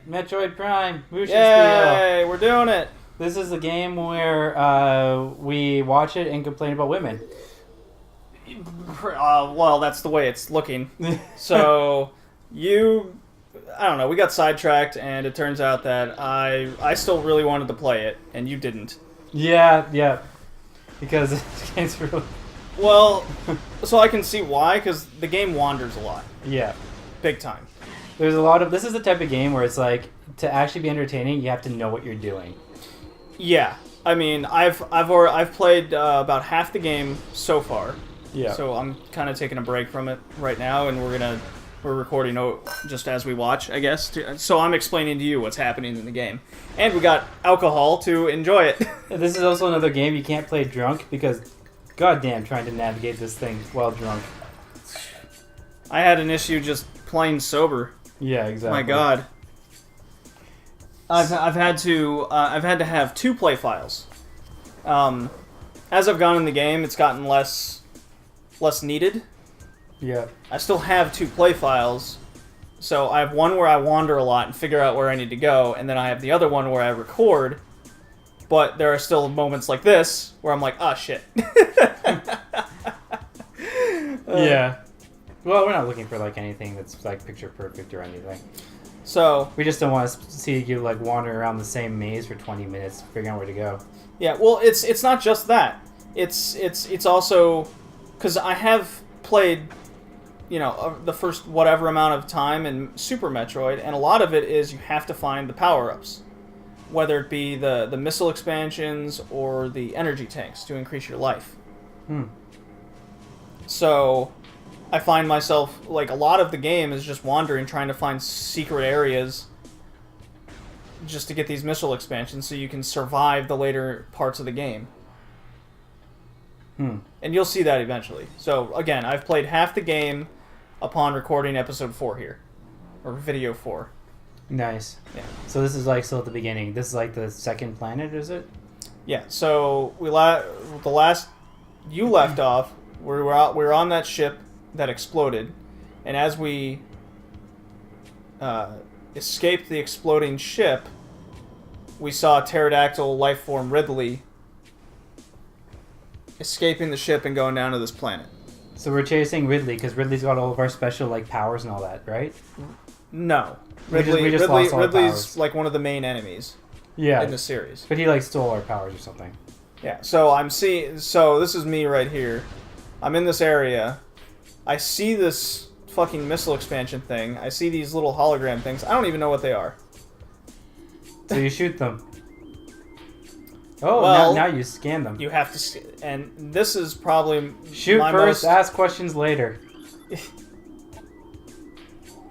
Metroid Prime, Moosen Spiel. Yay, we're doing it. This is a game where we watch it and complain about women. Well, that's the way it's looking. So, I don't know, we got sidetracked, and it turns out that I still really wanted to play it, and you didn't. Yeah. Because this game's really... Well, so I can see why, because the game wanders a lot. Yeah. Big time. There's a lot of... This is the type of game where it's like, to actually be entertaining, you have to know what you're doing. Yeah. I mean, I've played about half the game so far. Yeah. So I'm kind of taking a break from it right now, and we're recording just as we watch, I guess. So I'm explaining to you what's happening in the game, and we got alcohol to enjoy it. This is also another game you can't play drunk because, goddamn, trying to navigate this thing while drunk. I had an issue just playing sober. Yeah, exactly. My God. I've had to have 2 play files. As I've gone in the game, it's gotten less needed. Yeah. I still have 2 play files, so I have one where I wander a lot and figure out where I need to go, and then I have the other one where I record, but there are still moments like this where I'm like, ah, shit. Yeah. Well, we're not looking for like anything that's like picture perfect or anything. So we just don't want to see you like wander around the same maze for 20 minutes figuring out where to go. Yeah, well, it's not just that. It's also because I have played, the first whatever amount of time in Super Metroid, and a lot of it is you have to find the power-ups, whether it be the missile expansions or the energy tanks to increase your life. So I find myself, like, a lot of the game is just wandering, trying to find secret areas just to get these missile expansions so you can survive the later parts of the game. And you'll see that eventually. So, again, I've played half the game upon recording episode 4 here. Or video 4. Nice. Yeah. So this is like still at the beginning. This is like the second planet, is it? Yeah, so the last you left off, we were on that ship that exploded, and as we escaped the exploding ship, we saw pterodactyl lifeform Ridley escaping the ship and going down to this planet. So we're chasing Ridley because Ridley's got all of our special like powers and all that, right? No, we just lost all our Ridley's powers. like one of the main enemies. Yeah. In the series. But he like stole our powers or something. Yeah. So this is me right here. I'm in this area. I see this fucking missile expansion thing. I see these little hologram things. I don't even know what they are. So you shoot them. Oh, well, now you scan them. You have to, and this is probably shoot first, ask questions later.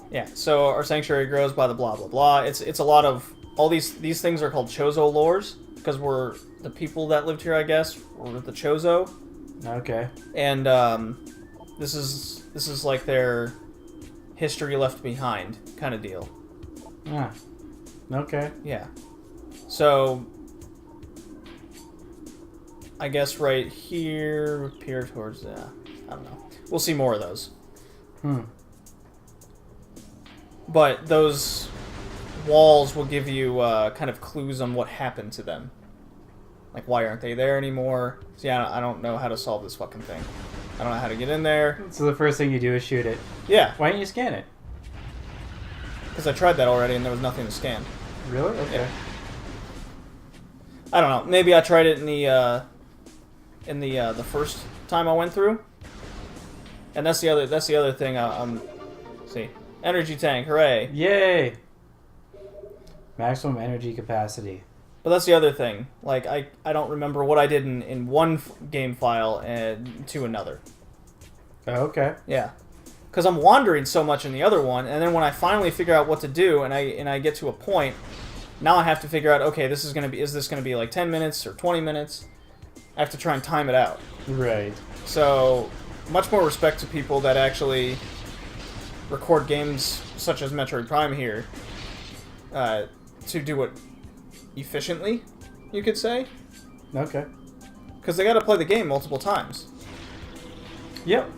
Yeah. So our sanctuary grows by the blah blah blah. It's a lot of all these things are called Chozo lores because we're the people that lived here, I guess, or the Chozo. Okay. And this is like their history left behind kind of deal. Ah. Okay. Yeah. So I guess right here, peer towards, I don't know. We'll see more of those. But those walls will give you kind of clues on what happened to them. Like, why aren't they there anymore? See, I don't know how to solve this fucking thing. I don't know how to get in there. So the first thing you do is shoot it. Yeah. Why didn't you scan it? Because I tried that already and there was nothing to scan. Really? Okay. Yeah. I don't know. Maybe I tried it in the first time I went through. And that's the other thing. See, energy tank, hooray! Yay! Maximum energy capacity. But that's the other thing. Like I don't remember what I did in one game file and to another. Oh, okay. Yeah. Because I'm wandering so much in the other one, and then when I finally figure out what to do, and I get to a point, now I have to figure out, okay, is this gonna be like 10 minutes or 20 minutes? I have to try and time it out. Right. So, much more respect to people that actually record games such as Metroid Prime here to do it efficiently, you could say. Okay. Because they got to play the game multiple times. Yep.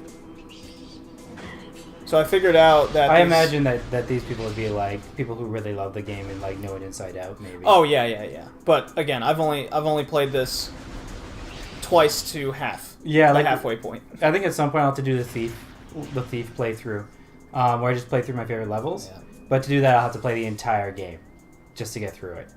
So So I figured out that I imagine that these people would be like people who really love the game and like know it inside out, maybe. Oh yeah. But again, I've only played this twice to half. Yeah, the like halfway point. I think at some point I'll have to do the thief playthrough, where I just play through my favorite levels. Yeah. But to do that, I'll have to play the entire game, just to get through it.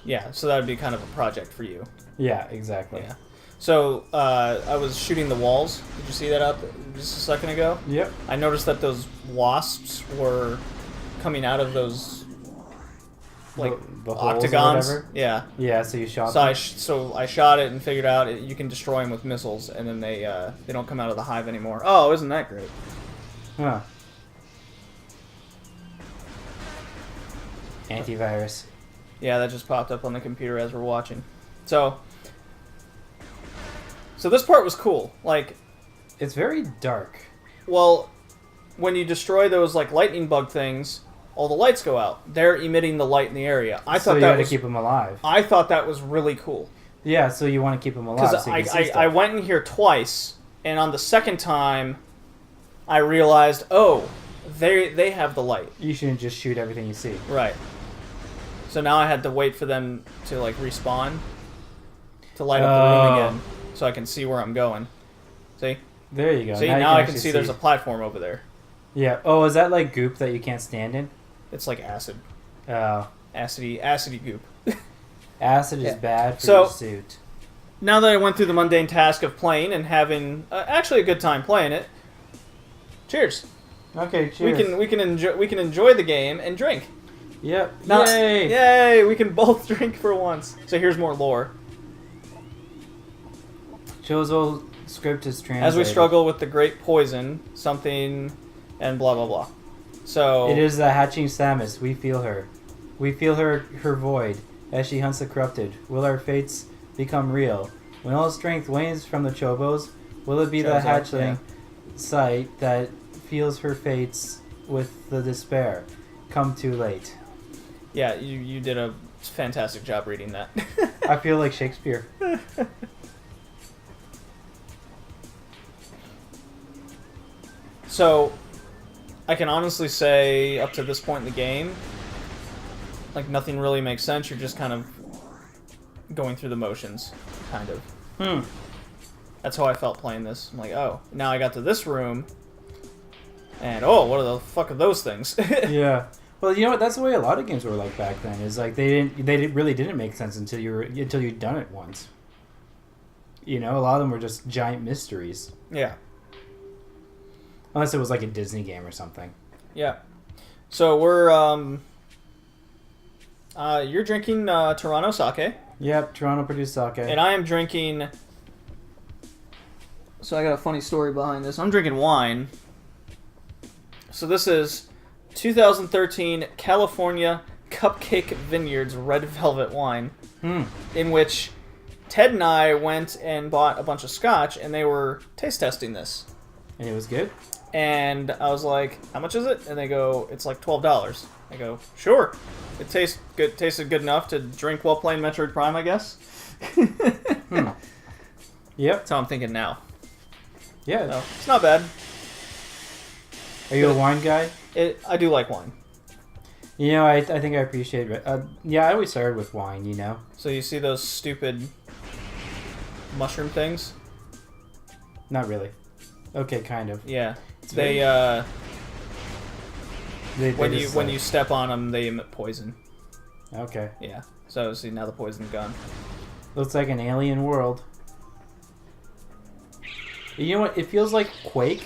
Yeah, so that would be kind of a project for you. Yeah, exactly. Yeah. So I was shooting the walls. Did you see that up just a second ago? Yep. I noticed that those wasps were coming out of those like the holes or octagons. whatever? Yeah. Yeah. So you shot. So them? so I shot it and figured out you can destroy them with missiles, and then they don't come out of the hive anymore. Oh, isn't that great? Huh. Antivirus. Yeah, that just popped up on the computer as we're watching. So this part was cool. Like, it's very dark. well, when you destroy those like lightning bug things, all the lights go out. They're emitting the light in the area. I So thought you that had was to keep them alive. I thought that was really cool. Yeah. So you want to keep them alive. Because So you can see stuff. I went in here twice, and on the second time, I realized, oh, they have the light. You shouldn't just shoot everything you see. Right. So now I had to wait for them to like respawn to light up the room again, so I can see where I'm going. See? There you go. See, now now I actually can see there's a platform over there. Yeah. Oh, is that like goop that you can't stand in? It's like acid. Oh. Acidy goop. Acid Yeah. is bad for So- your suit. Now that I went through the mundane task of playing and having actually a good time playing it, cheers. Okay, cheers. We can enjoy the game and drink. Yep. Yay! Yay! Yay! We can both drink for once. So here's more lore. Chozo script is translated. As we struggle with the great poison, something, and blah blah blah. So It is the hatching Samus. We feel her. We feel her void as she hunts the corrupted. Will our fates become real? When all strength wanes from the Chobos, will it be the Chozo, hatchling sight that feels her fates with the despair? Come too late. yeah, you did a fantastic job reading that. I feel like Shakespeare. So, I can honestly say, up to this point in the game, like, nothing really makes sense. You're just kind of going through the motions, kind of. That's how I felt playing this. I'm like, oh, now I got to this room, and oh, what the fuck are those things? Yeah. Well, you know what? That's the way a lot of games were like back then. Is like really didn't make sense until you'd done it once. You know, a lot of them were just giant mysteries. Yeah. Unless it was like a Disney game or something. Yeah. So we're you're drinking Toronto sake. Yep, Toronto produced sake. And I am drinking. So I got a funny story behind this. I'm drinking wine. So this is 2013 California Cupcake Vineyards Red Velvet wine, in which Ted and I went and bought a bunch of scotch, and they were taste testing this. And it was good? And I was like, how much is it? And they go, it's like $12. I go, sure. It tastes good. Tasted good enough to drink while playing Metroid Prime, I guess. Yep. That's how I'm thinking now. Yeah. So, it's not bad. Are you a wine guy? I do like wine. You know, I think I appreciate it. Yeah, I always started with wine, you know? So you see those stupid mushroom things? Not really. Okay, kind of. Yeah. They When just, you step on them, they emit poison. Okay. Yeah. So see, now the poison's gone. Looks like an alien world. You know what? It feels like Quake,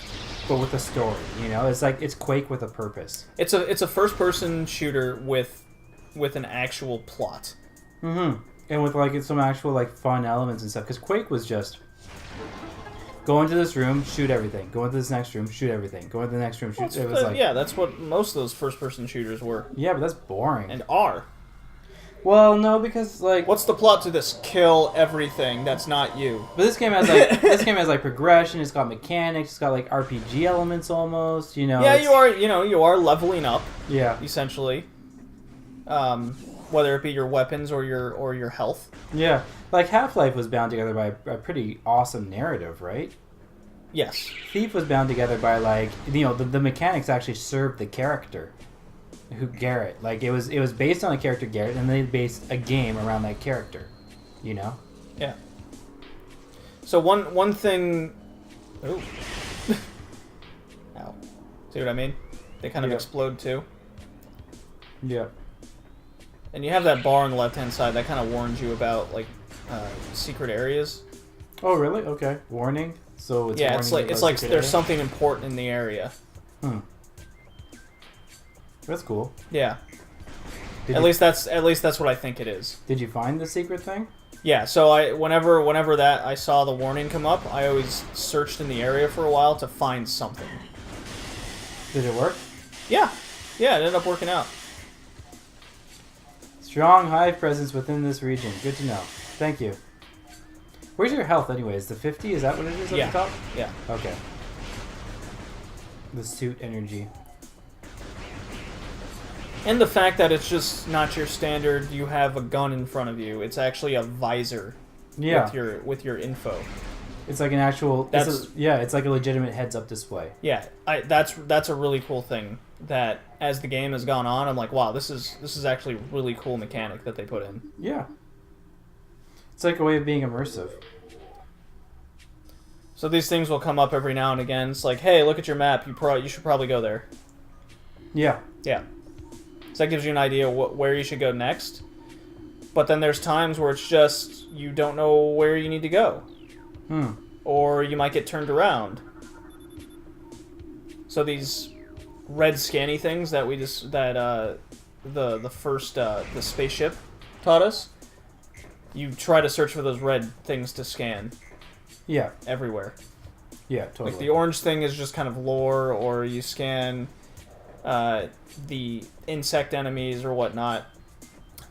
but with a story. You know, it's Quake with a purpose. It's a first person shooter with an actual plot. Mm-hmm. And with like some actual like fun elements and stuff. Because Quake was just go into this room, shoot everything. Go into this next room, shoot everything. Go into the next room, shoot. Yeah, that's what most of those first person shooters were. Yeah, but that's boring. And are. Well, no, because like What's the plot to this? Kill everything that's not you. But this game has like progression. It's got mechanics. It's got like RPG elements almost. You know. Yeah, you are leveling up. Yeah. Essentially. Whether it be your weapons or your health. Yeah. Like Half-Life was bound together by a pretty awesome narrative, right? Yes. Thief was bound together by like the mechanics actually served the character, who Garrett. Like it was based on a character Garrett, and they based a game around that character. You know. Yeah. So one thing. Ooh. Ow. See what I mean? They kind of explode too. Yeah. And you have that bar on the left-hand side that kind of warns you about like secret areas. Oh really? Okay. Warning. So yeah, it's like there's area? Something important in the area. That's cool. Yeah. At least that's what I think it is. Did you find the secret thing? Yeah. So whenever that I saw the warning come up, I always searched in the area for a while to find something. Did it work? Yeah. Yeah, it ended up working out. Strong hive presence within this region. Good to know. Thank you. Where's your health anyways? The 50? Is that what it is at the top? Yeah. Okay. The suit energy. And the fact that it's just not your standard, you have a gun in front of you. It's actually a visor with your info. It's like an actual it's like a legitimate heads-up display. Yeah, that's a really cool thing that as the game has gone on, I'm like, wow, this is actually a really cool mechanic that they put in. Yeah. It's like a way of being immersive. So these things will come up every now and again. It's like, hey, look at your map. You should probably go there. Yeah. Yeah. So that gives you an idea where you should go next. But then there's times where it's just you don't know where you need to go. Or you might get turned around. So these red scanny things that the first the spaceship taught us. You try to search for those red things to scan. Yeah. Everywhere. Yeah, totally. Like the orange thing is just kind of lore, or you scan the insect enemies or whatnot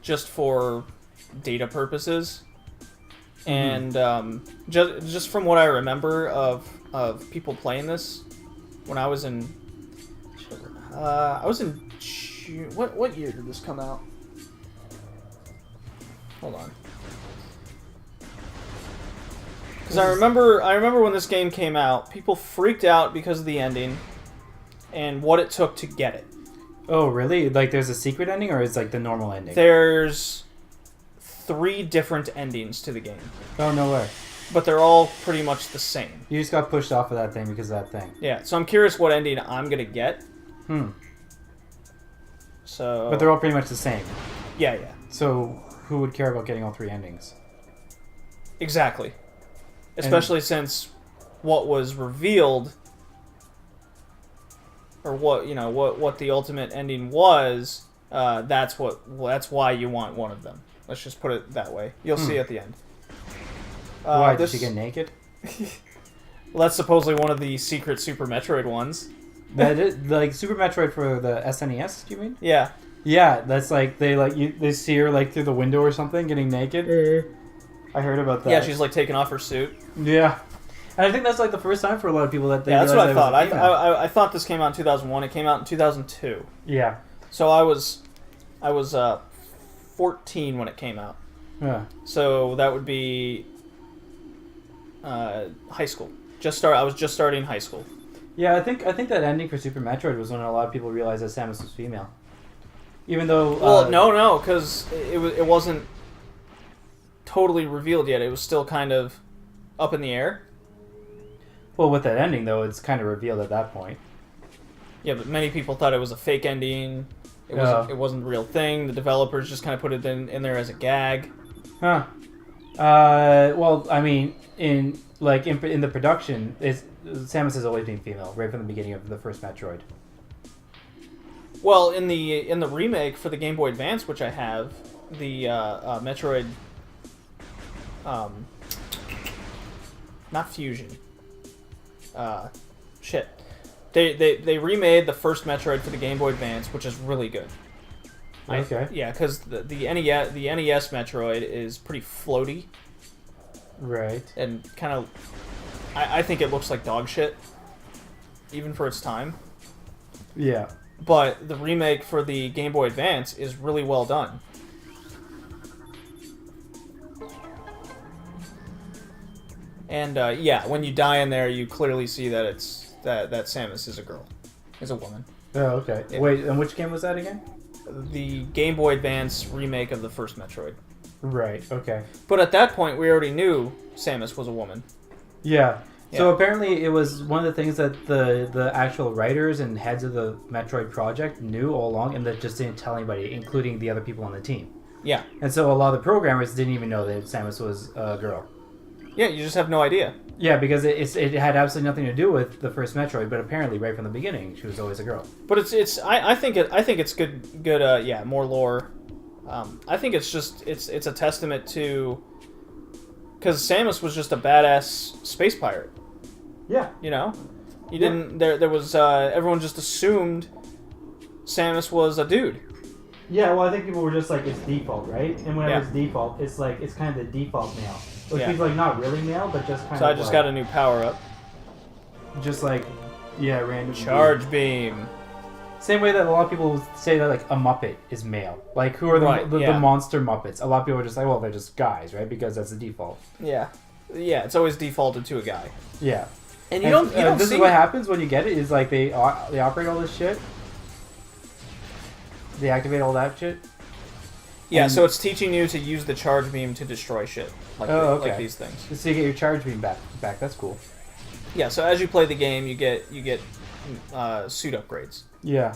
just for data purposes. And just from what I remember of people playing this, when I was in June, what year did this come out? Hold on. Because I remember when this game came out, people freaked out because of the ending and what it took to get it. Oh, really? Like there's a secret ending, or it's like the normal ending? There's 3 different endings to the game. Oh, no way. But they're all pretty much the same. You just got pushed off of that thing because of that thing. Yeah, so I'm curious what ending I'm going to get. So... But they're all pretty much the same. Yeah. So who would care about getting all 3 endings? Exactly. Especially since what was revealed, or what the ultimate ending was, that's why you want one of them. Let's just put it that way. You'll see at the end. Why? Did she get naked? Well, that's supposedly one of the secret Super Metroid ones. That is, like Super Metroid for the SNES, do you mean? Yeah. Yeah, that's like they see her like through the window or something getting naked. I heard about that. Yeah, she's like taking off her suit. Yeah. And I think that's like the first time for a lot of people that they that's what I thought. I thought this came out in 2001. It came out in 2002. Yeah. So I was 14 when it came out. Yeah. So that would be high school. I was just starting high school. Yeah, I think that ending for Super Metroid was when a lot of people realized that Samus was female. Even though well, no, because it wasn't totally revealed yet. It was still kind of up in the air. Well, with that ending though, it's kind of revealed at that point. Yeah, but many people thought it was a fake ending. It wasn't a real thing. The developers just kind of put it in there as a gag. Huh. Well, I mean, in the production, Samus has always been female right from the beginning of the first Metroid. Well, in the remake for the Game Boy Advance, which I have, the Metroid, not Fusion. Shit. They remade the first Metroid for the Game Boy Advance, which is really good. Okay. Yeah, because the NES Metroid is pretty floaty. Right. And kind of, I think it looks like dog shit, even for its time. Yeah. But the remake for the Game Boy Advance is really well done. And yeah, when you die in there, you clearly see that it's that Samus is a girl, is a woman. Oh, okay. Yeah. Wait, and which game was that again? The Game Boy Advance remake of the first Metroid. Right. Okay. But at that point, we already knew Samus was a woman. Yeah. Yeah. So apparently, it was one of the things that the actual writers and heads of the Metroid project knew all along, and that just didn't tell anybody, including the other people on the team. Yeah. And so a lot of the programmers didn't even know that Samus was a girl. Yeah, you just have no idea. Yeah, because it had absolutely nothing to do with the first Metroid, but apparently right from the beginning she was always a girl. But I think it's good yeah, more lore. I think it's a testament to, because Samus was just a badass space pirate. Yeah. You know, you didn't there was everyone just assumed Samus was a dude. Yeah, well, I think people were just like, it's default, right? And whenever Yeah. it's default, it's like, it's kind of the default male. Which Yeah. means like not really male, but just kind of So I just got a new power up. just like, yeah, random. Charge beam. Same way that a lot of people say that like a Muppet is male. Like who are the Right, yeah. the monster Muppets? A lot of people are just like, well, they're just guys, right? Because that's the default. Yeah. Yeah, it's always defaulted to a guy. Yeah. And you don't This see is what happens when you get it. Is like they operate all this shit. They activate all that shit. Yeah, and- so it's teaching you to use the charge beam to destroy shit. Like, like these things. So you get your charge beam back. That's cool. Yeah, so as you play the game, you get suit upgrades. Yeah.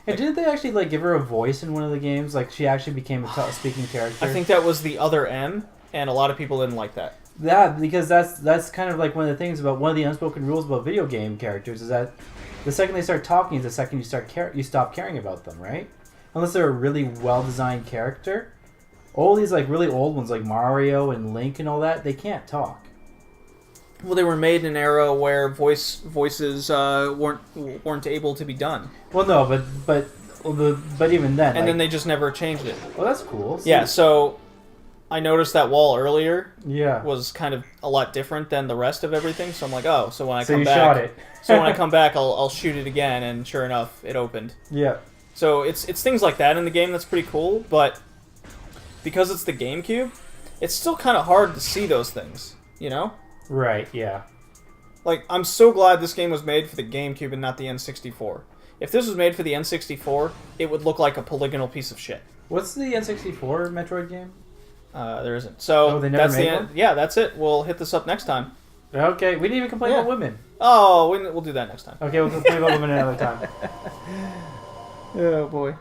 And didn't they actually like give her a voice in one of the games? Like she actually became a speaking character. I think that was the other M, and a lot of people didn't like that. Yeah, because that's kind of like one of the things about one of the unspoken rules about video game characters is that the second they start talking is the second you stop caring about them, right? Unless they're a really well designed character. All these like really old ones like Mario and Link and all that, they can't talk. Well, they were made in an era where voices weren't able to be done, Well, no, but even then, and then they just never changed it. oh, that's cool. See, Yeah, so I noticed that wall earlier yeah. was kind of a lot different than the rest of everything. So I'm like, oh, so when I So come you back, shot it. so when I come back, I'll shoot it again, and sure enough, it opened. Yeah. So it's things like that in the game that's pretty cool, but because it's the GameCube, it's still kind of hard to see those things, you know? Right. Yeah. Like, I'm so glad this game was made for the GameCube and not the N64. If this was made for the N64, it would look like a polygonal piece of shit. What's the N64 Metroid game? There isn't. So they never that's made the end. one? Yeah, that's it. We'll hit this up next time. Okay, we didn't even complain Yeah. about women. Oh, we'll do that next time. Okay, we'll complain about women another time. Oh boy.